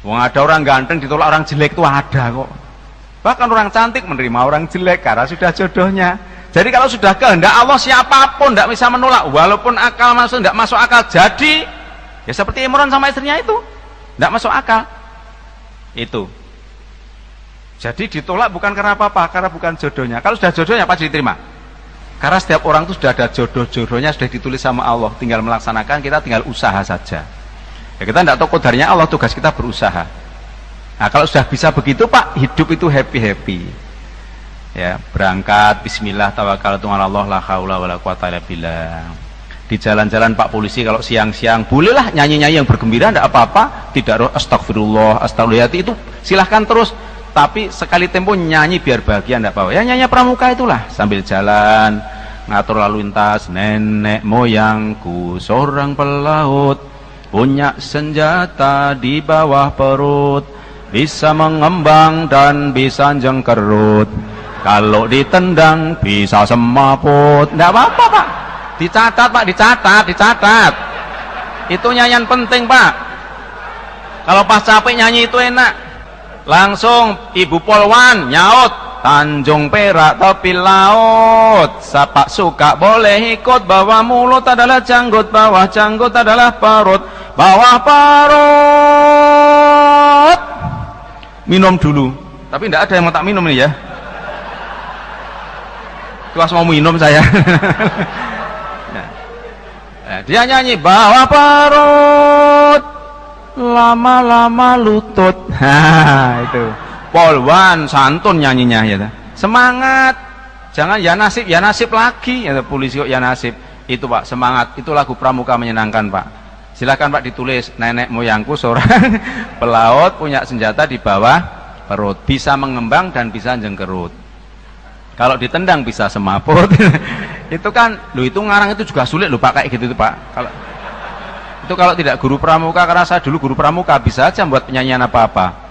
Wong ada orang ganteng ditolak orang jelek itu ada kok. Bahkan orang cantik menerima orang jelek karena sudah jodohnya. Jadi kalau sudah kehendak Allah, siapapun tidak bisa menolak, walaupun akal masuk, tidak masuk akal. Jadi ya seperti Imron sama istrinya itu, tidak masuk akal. Itu. Jadi ditolak bukan karena apa-apa, karena bukan jodohnya. Kalau sudah jodohnya pasti diterima. Karena setiap orang itu sudah ada jodoh-jodohnya, sudah ditulis sama Allah, tinggal melaksanakan, kita tinggal usaha saja. Ya kita tidak tahu qadarnya Allah, tugas kita berusaha. Nah kalau sudah bisa begitu Pak, hidup itu happy-happy. Ya, berangkat bismillah tawakaltu ala Allah la haula wala quwata illa billah. Di jalan-jalan Pak polisi kalau siang-siang bolehlah nyanyi-nyanyi yang bergembira, tidak apa-apa, tidak harus astagfirullah, astagfirullah, itu silahkan terus, tapi sekali tempo nyanyi biar bahagia, tidak apa-apa. Ya nyanyi pramuka itulah sambil jalan, ngatur lalu lintas. Nenek moyangku seorang pelaut, punya senjata di bawah perut, bisa mengembang dan bisa jengkerut. Kalau ditendang bisa semaput. Tidak apa-apa Pak, dicatat Pak, dicatat. Itu nyanyian penting Pak. Kalau pas capek nyanyi itu enak. Langsung Ibu Polwan nyaut, Tanjung Perak tepi laut, siapa suka boleh ikut. Bawah mulut adalah janggut, bawah janggut adalah perut, bawah perut. Minum dulu, tapi tidak ada yang mau tak minum ini ya. Kelas mau minum saya. Nah, dia nyanyi bawah perut, lama-lama lutut. Nah, itu polwan santun nyanyinya ya. Semangat, jangan ya nasib lagi ya. Polisi kok ya nasib. Itu Pak, semangat. Itu lagu pramuka menyenangkan Pak. Silakan Pak ditulis. Nenek moyangku seorang pelaut, punya senjata di bawah perut, bisa mengembang dan bisa jengkerut. Kalau ditendang bisa semaput. Itu kan, itu ngarang itu juga sulit loh Pak, kayak gitu tuh Pak. Kalau tidak guru pramuka, karena saya dulu guru pramuka, bisa aja buat penyanyian apa-apa.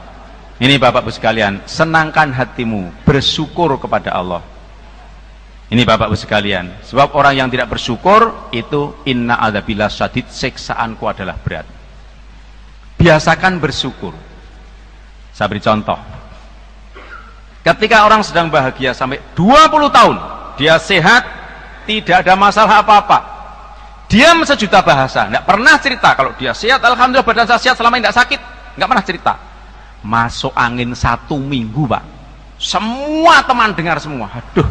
Ini Bapak-Ibu sekalian, senangkan hatimu, bersyukur kepada Allah. Ini Bapak-Ibu sekalian, sebab orang yang tidak bersyukur itu inna adzabillah syadid, siksaanku adalah berat. Biasakan bersyukur. Saya beri contoh. Ketika orang sedang bahagia sampai 20 tahun, dia sehat, tidak ada masalah apa-apa, diam sejuta bahasa, tidak pernah cerita kalau dia sehat, alhamdulillah badan saya sehat selama ini tidak sakit, nggak pernah cerita. Masuk angin 1 minggu Pak, semua teman dengar semua, aduh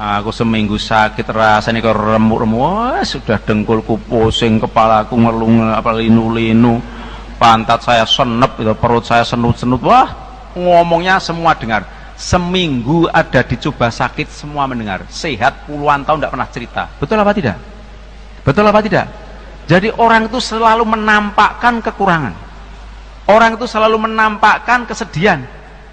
aku seminggu sakit rasanya kok remuk-remuk, sudah dengkulku pusing, kepalaku ngelung apa linu-linu, pantat saya senep, perut saya senut-senut, wah ngomongnya semua dengar. Seminggu ada dicoba sakit, semua mendengar. Sehat puluhan tahun tidak pernah cerita. Betul apa tidak? Betul apa tidak? Jadi orang itu selalu menampakkan kekurangan, orang itu selalu menampakkan kesedihan,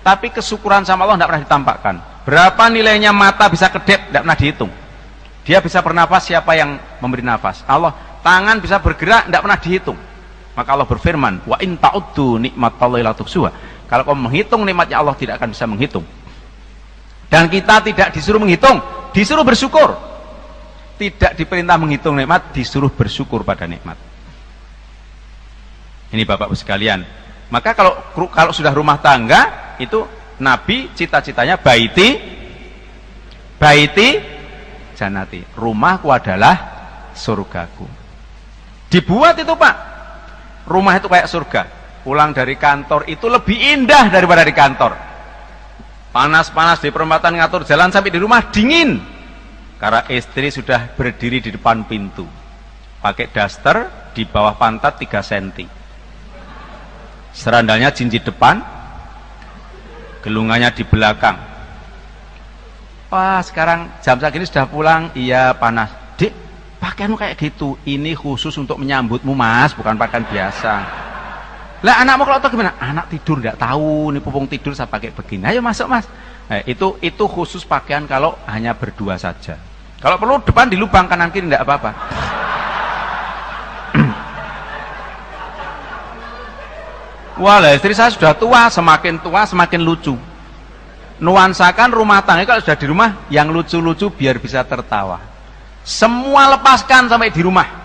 tapi kesyukuran sama Allah tidak pernah ditampakkan. Berapa nilainya mata bisa kedip, tidak pernah dihitung. Dia bisa bernafas, siapa yang memberi nafas? Allah. Tangan bisa bergerak, tidak pernah dihitung. Maka Allah berfirman, wa in ta'uddu nikmatallahi la tuhsuha. Kalau kau menghitung nikmatnya Allah, tidak akan bisa menghitung. Dan kita tidak disuruh menghitung, disuruh bersyukur. Tidak diperintah menghitung nikmat, disuruh bersyukur pada nikmat. Ini Bapak-Ibu sekalian. Maka kalau sudah rumah tangga, itu Nabi cita-citanya baiti janati. Rumahku adalah surgaku. Dibuat itu Pak. Rumah itu kayak surga. Pulang dari kantor itu lebih indah daripada di kantor. Panas-panas di perempatan ngatur jalan, sampai di rumah dingin karena istri sudah berdiri di depan pintu pakai daster, di bawah pantat 3 cm, serandalnya jinjit depan, gelungannya di belakang. Wah, sekarang jam segini sudah pulang. Iya panas. Dik, pakaianmu kayak gitu, ini khusus untuk menyambutmu Mas, bukan pakaian biasa. Lah anakmu kalau tahu gimana? Anak tidur nggak tahu, ini pupung tidur saya pakai begini. Ayo masuk Mas. Nah, itu khusus pakaian kalau hanya berdua saja. Kalau perlu depan di lubang, kanan kiri nggak apa-apa. Wah, istri saya sudah tua semakin lucu. Nuansakan rumah tangga kalau sudah di rumah yang lucu-lucu biar bisa tertawa. Semua lepaskan sampai di rumah.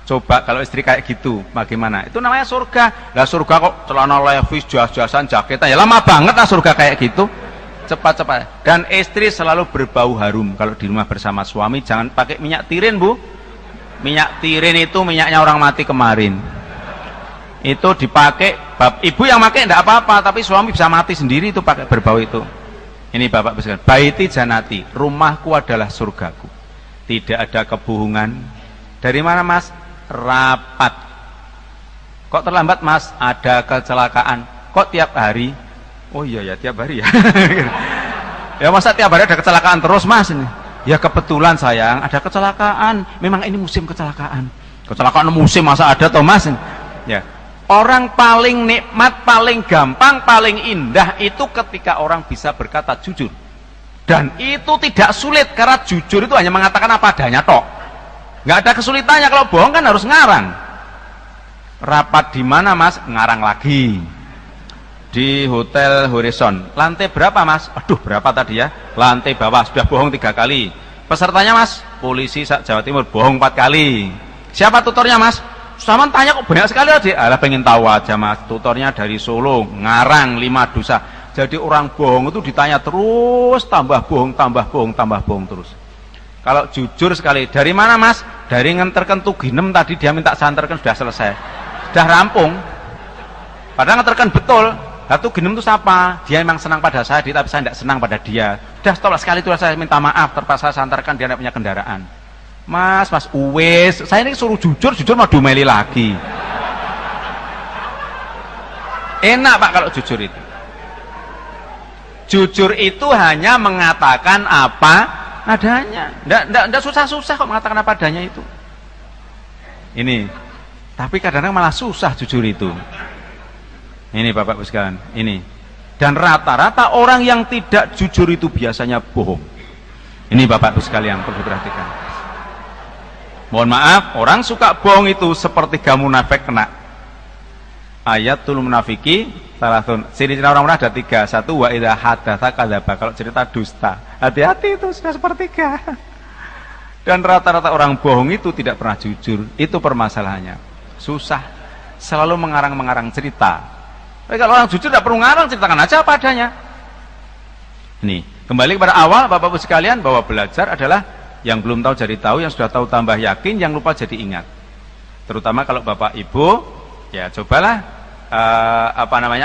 Coba kalau istri kayak gitu, bagaimana? Itu namanya surga. Lah surga kok celana levis, jas-jasan, jaketan. Ya lama banget lah surga kayak gitu. Cepat-cepat. Dan istri selalu berbau harum kalau di rumah bersama suami. Jangan pakai minyak tirin Bu. Minyak tirin itu minyaknya orang mati kemarin. Itu dipakai, ibu yang pakai tidak apa-apa, tapi suami bisa mati sendiri itu pakai berbau itu. Ini Bapak sekalian, baiti janati, rumahku adalah surgaku. Tidak ada kebohongan. Dari mana Mas? Rapat. Kok terlambat Mas? Ada kecelakaan. Kok tiap hari? Oh iya ya, tiap hari ya. Ya masa tiap hari ada kecelakaan terus Mas ini? Ya kebetulan sayang, ada kecelakaan. Memang ini musim kecelakaan. Kecelakaan musim masa ada toh Mas? Ya. Orang paling nikmat, paling gampang, paling indah itu ketika orang bisa berkata jujur. Dan itu tidak sulit karena jujur itu hanya mengatakan apa adanya toh. Nggak ada kesulitannya. Kalau bohong kan harus ngarang. Rapat di mana Mas? Ngarang lagi. Di Hotel Horizon. Lantai berapa Mas? Aduh berapa tadi ya? Lantai bawah, sudah bohong 3 kali. Pesertanya Mas? Polisi Jawa Timur, bohong 4 kali. Siapa tutornya Mas? Sama tanya kok banyak sekali aja. Alah pengen tahu aja Mas. Tutornya dari Solo, ngarang 5 dosa. Jadi orang bohong itu ditanya terus, tambah bohong, tambah bohong, tambah bohong terus. Kalau jujur sekali, dari mana Mas? Dari nganterkan Tuginem tadi dia minta saya antarkan, sudah selesai, sudah rampung. Padahal nganterkan betul. Lah Tuginem itu siapa? Dia memang senang pada saya, tapi saya tidak senang pada dia. Sudah stop sekali itu, saya minta maaf, terpaksa saya antarkan, dia tidak punya kendaraan. Mas, uwes, saya ini suruh jujur mau dumeli lagi. Enak Pak kalau jujur itu. Jujur itu hanya mengatakan apa adanya. Nggak susah-susah kok mengatakan apa adanya itu. Ini. Tapi kadang-kadang malah susah jujur itu. Ini Bapak Ibu sekalian, ini. Dan rata-rata orang yang tidak jujur itu biasanya bohong. Ini Bapak Ibu sekalian perlu diperhatikan. Mohon maaf, orang suka bohong itu seperti munafik kena. Ayatul munafiki salatun. Ciri-ciri orang munafik ada 3. 1, wa idza hadatsa kadzaba. Kalau cerita dusta. Hati-hati itu sudah sepertiga. Dan rata-rata orang bohong itu tidak pernah jujur. Itu permasalahannya. Susah. Selalu mengarang-mengarang cerita. Tapi kalau orang jujur tidak perlu ngarang, ceritakan aja apa adanya. Ini, kembali kepada awal Bapak Ibu sekalian, bahwa belajar adalah yang belum tahu jadi tahu, yang sudah tahu tambah yakin, yang lupa jadi ingat. Terutama kalau Bapak Ibu, ya cobalah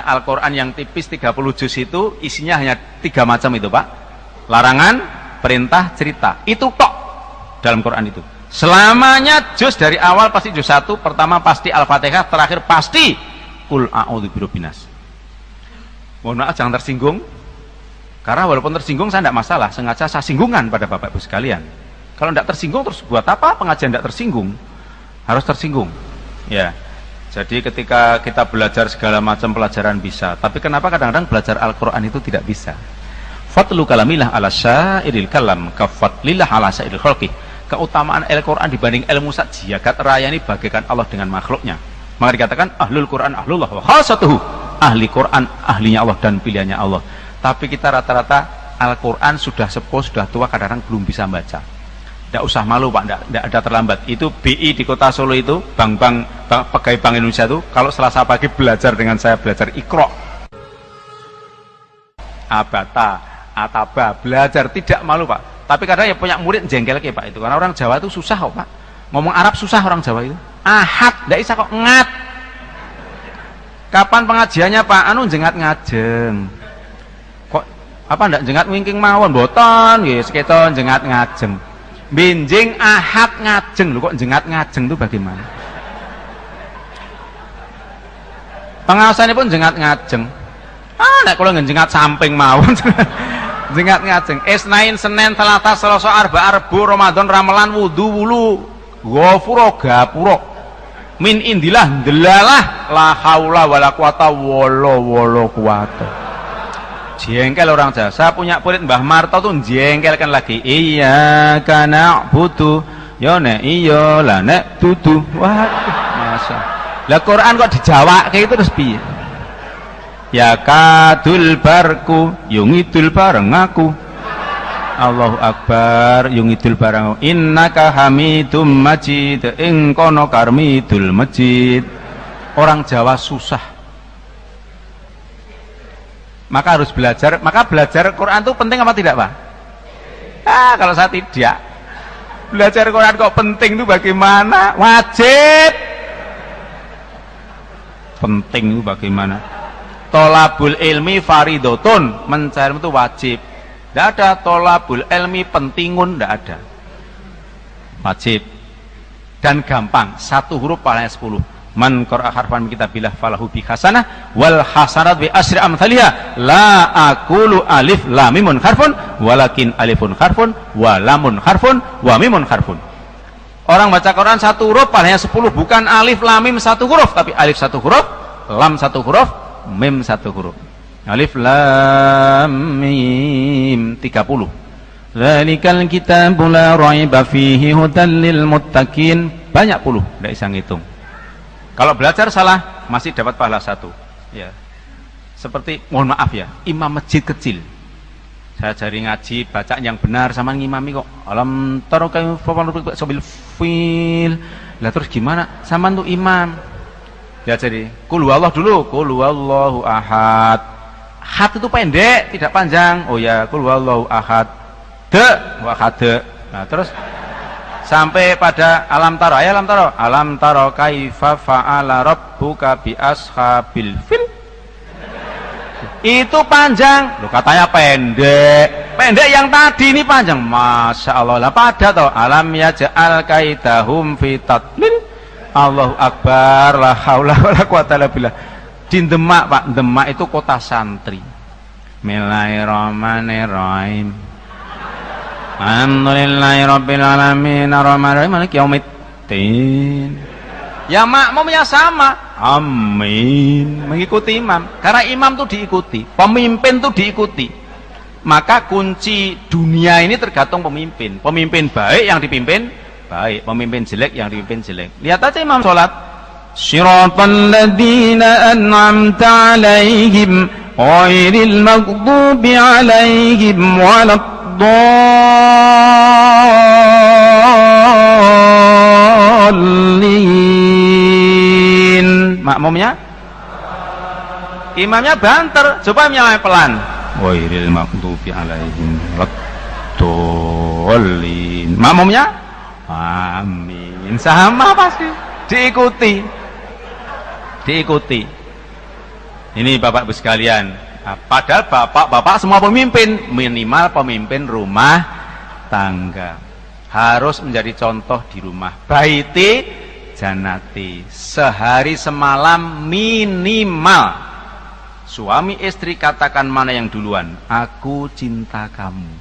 Al-Quran yang tipis 30 juz itu isinya hanya 3 macam itu Pak. Larangan, perintah, cerita. Itu tok dalam Quran itu. Selamanya juz dari awal pasti juz 1, pertama pasti Al-Fatihah, terakhir pasti Qul a'udzu birabbin nas. Mohon maaf jangan tersinggung. Karena walaupun tersinggung saya tidak masalah, sengaja saya singgungan pada Bapak Ibu sekalian. Kalau tidak tersinggung terus buat apa pengajian tidak tersinggung? Harus tersinggung. Ya. Jadi ketika kita belajar segala macam pelajaran bisa, tapi kenapa kadang-kadang belajar Al-Quran itu tidak bisa? Fatlu kalamillah ala syairil kalam kafatlillah ala syairil khalqi. Keutamaan Al-Quran dibanding ilmu jagat raya ini bagaikan Allah dengan makhluknya. Maka dikatakan ahlul Quran ahlullah wa khasatuhu. Ahli Quran ahlinya Allah dan pilihannya Allah. Tapi kita rata-rata Al-Quran sudah sepuh, sudah tua, kadang-kadang belum bisa baca. Tidak usah malu Pak, tidak ada terlambat. Itu BI di kota Solo itu, pegawai Bank Indonesia itu, kalau Selasa pagi belajar dengan saya, belajar Iqra, Abata, Ataba, belajar, tidak malu Pak. Tapi kadang ya punya murid jengkel kayak Pak itu, karena orang Jawa itu susah kok Pak. Ngomong Arab susah orang Jawa itu. Ahad, tidak bisa kok, ngat. Kapan pengajiannya Pak? Anu jengat ngajeng. Kok apa ndak jengat wingking mawon boten nggih seketon jengat ngajeng. Benjing ahad ngajeng lho, kok jengat ngajeng itu bagaimana? Pengawasannya pun jengat ngajeng. Nek kula ngenjengat samping mawon. Jengat ngajeng. Isnain Senin Selasa Selasa Arba Arbu Ramadan Ramelan wudu wulu ghafura gapura. Min indilah delalah la haula wala quwata wala quwata. Jengkel orang Jawa. Saya punya murid Mbah Marto tuh jengkelkan lagi. Iya kana butuh. Ya nek iya lah nek dudu. Waduh, masa. Lah Quran kok dijawake itu terus piye? Ya kadul barku yungidul bareng aku. Allahu Akbar yungidul bareng. Innaka hamidum majid. Ing kono karmidul majid. Orang Jawa susah. Maka harus belajar. Maka belajar Quran itu penting apa tidak Pak? Kalau saya tidak. Belajar Quran kok penting itu bagaimana? Wajib. Penting itu bagaimana? Tolabul ilmi faridotun. Mencari itu wajib. Tidak ada tolabul ilmi pentingun, tidak ada. Wajib. Dan gampang. 1 huruf pahalanya 10. Man qara'a harfan min kitabillah falahu bi hasanah wal hasanat bi asyri amsalihha la aqulu alif lam mim harfun walakin alifun harfun wa lamun harfun wa mimun harfun. Orang baca Quran 1 huruf pahalanya 10, bukan alif lam mim 1 huruf, tapi alif 1 huruf, lam 1 huruf, mim 1 huruf. Alif lam mim 30. Dzalikal kitabu la raiba fihi hudal lil muttaqin. Banyak puluh, tidak bisa ngitung. Kalau belajar salah masih dapat pahala 1. Ya. Seperti mohon maaf ya, imam masjid kecil. Saya cari ngaji bacaan yang benar sama ngimami kok. Alam taro kayfa sabil fil. Lah terus gimana? Sama tuh imam. Ya jadi, qul huwallahu dulu, qul huwallahu ahad. Had itu pendek, tidak panjang. Oh ya, qul huwallahu ahad. Wa ahad. Nah, terus sampai pada alam taro. Alam taro kaifa fa'ala rabbuka bi ashabil fil. Itu panjang. Loh, katanya pendek. Pendek yang tadi ini panjang. Masya Allah. Lah pada toh alam yaj'al kaidahum fi tadlil. Allahu akbar, la haula wala quwata illa billah. Di Demak, Pak. Demak itu kota santri. Bismillahirrahmanirrahim. Alhamdulillahirabbil alamin arrahmanirrahim maliki yaumiddin. Ya makmumnya sama. Amin. Mengikuti imam. Karena imam itu diikuti, pemimpin itu diikuti. Maka kunci dunia ini tergantung pemimpin. Pemimpin baik yang dipimpin baik, pemimpin jelek yang dipimpin jelek. Lihat aja imam sholat. Shiratal ladzina an'amta 'alaihim ghairil maghdubi 'alaihim waladdallin. Makmumnya, imamnya banter, coba imamnya pelan. Ghairil maghdubi 'alaihim waladdallin. Makmumnya amin, sama pasti diikuti. Ini Bapak Ibu sekalian, nah, padahal bapak semua pemimpin, minimal pemimpin rumah tangga harus menjadi contoh di rumah. Baiti janati, sehari semalam minimal. Suami istri katakan mana yang duluan, aku cinta kamu.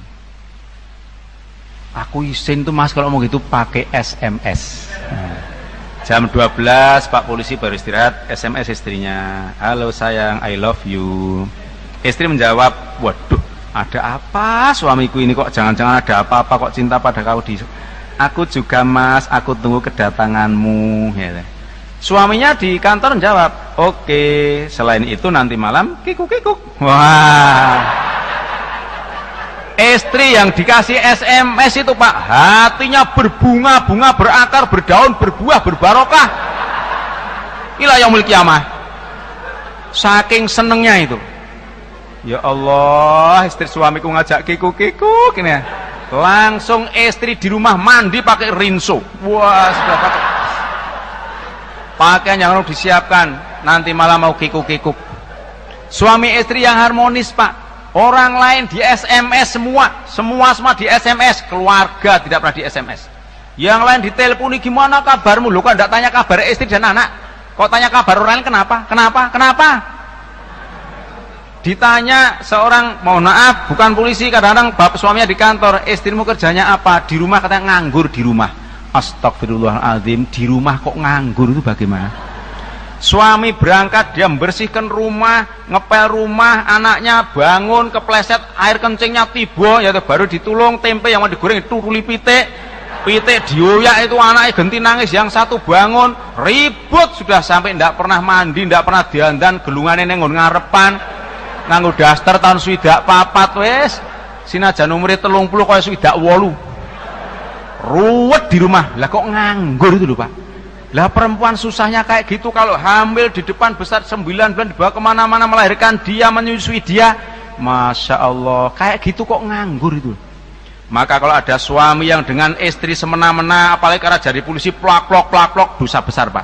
Aku izin tuh mas kalau mau gitu pakai SMS. Jam 12 Pak polisi baru istirahat, SMS istrinya, halo sayang, I love you. Istri menjawab, waduh ada apa suamiku ini kok, jangan-jangan ada apa-apa kok cinta pada kau di. Aku juga mas, aku tunggu kedatanganmu ya. Suaminya di kantor menjawab, oke, selain itu nanti malam kikuk-kikuk. Wah, istri yang dikasih SMS itu Pak, hatinya berbunga-bunga, berakar, berdaun, berbuah, berbarokah ila yaumil qiyamah. Saking senengnya itu. Ya Allah, istri suamiku ngajak kikuk-kikuk ini ya. Langsung istri di rumah mandi pakai rinso. Wah, sudah pakaian yang harus disiapkan, nanti malam mau kikuk-kikuk. Suami istri yang harmonis Pak. Orang lain di SMS semua di SMS, keluarga tidak pernah di SMS. Yang lain diteleponi, gimana kabarmu? Loh, kok enggak tanya kabar istri dan anak? Kok tanya kabar orang lain? Kenapa? Ditanya seorang, mohon maaf, bukan polisi, kadang-kadang bapak suaminya di kantor, istrimu kerjanya apa? Di rumah, katanya nganggur di rumah. Astagfirullahaladzim, di rumah kok nganggur itu bagaimana? Suami berangkat, dia membersihkan rumah, ngepel rumah, anaknya bangun, kepleset, air kencingnya tiba, ya baru ditulung, tempe yang mau digoreng ditutuli pitik dioyak, itu anaknya genti nangis, yang satu bangun, ribut, sudah sampai tidak pernah mandi, tidak pernah diandan, gelungannya nengon ngarepan, nganggo daster tahun swidak papat, wes, sinajan umurnya 30 kaya swidak 8, ruwet di rumah. Lah kok nganggur itu lho Pak. Lah perempuan susahnya kayak gitu, kalau hamil di depan besar 9 bulan dibawa kemana-mana, melahirkan dia, menyusui dia, Masya Allah, kayak gitu kok nganggur itu. Maka kalau ada suami yang dengan istri semena-mena, apalagi karena jadi polisi, plak-plok, dosa besar Pak.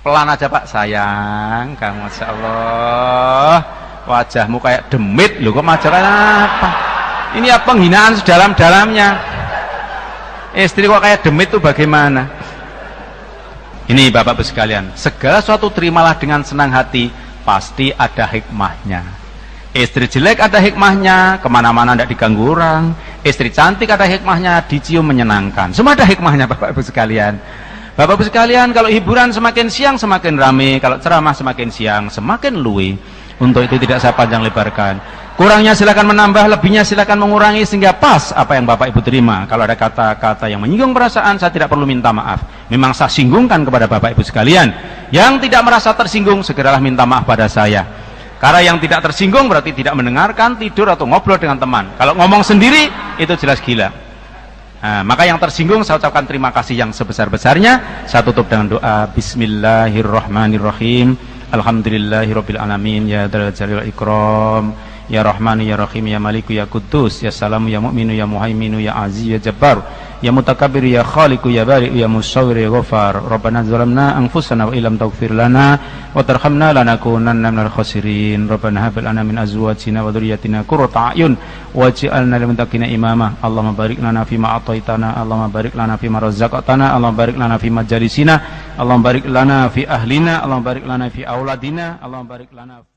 Pelan aja Pak, sayang kamu, Masya Allah, wajahmu kayak demit, loh kok majalah apa? Ini ya penghinaan sedalam-dalamnya. Istri kok kayak demit tuh bagaimana? Ini Bapak-Ibu sekalian, segala sesuatu terimalah dengan senang hati, pasti ada hikmahnya. Istri jelek ada hikmahnya, kemana-mana tidak diganggu orang. Istri cantik ada hikmahnya, dicium menyenangkan. Semua ada hikmahnya Bapak-Ibu sekalian. Bapak-Ibu sekalian, kalau hiburan semakin siang semakin rame, kalau ceramah semakin siang semakin luwe. Untuk itu tidak saya panjang lebarkan. Kurangnya silakan menambah, lebihnya silakan mengurangi sehingga pas apa yang Bapak Ibu terima. Kalau ada kata-kata yang menyinggung perasaan, saya tidak perlu minta maaf. Memang saya singgungkan kepada Bapak Ibu sekalian. Yang tidak merasa tersinggung, segeralah minta maaf pada saya. Karena yang tidak tersinggung berarti tidak mendengarkan, tidur atau ngobrol dengan teman. Kalau ngomong sendiri, itu jelas gila. Nah, maka yang tersinggung saya ucapkan terima kasih yang sebesar-besarnya. Saya tutup dengan doa. Bismillahirrahmanirrahim. Alhamdulillahirabbil alamin ya dzal jalali wal ikram ya rahman ya rahim ya maliku ya quddus ya salam ya mu'minu ya muhaiminu ya aziz ya jabbar ya mutakabbir ya khaliqu ya bari ya musawwir ya ghafar rabbana zalamna anfusana wa illam taghfir lana wa tarhamna lanakunanna minal khasirin rabbana hab lana min azwajina wa dhurriyyatina qurrata a'yun waj'alna lil muttaqina imama Allahumma barik lana fima ataitana Allahumma barik lana fima razaqtana Allahumma barik lana fi majalisina Allahumma barik lana fi ahlina Allahumma barik lana fi auladina Allahumma barik lana fi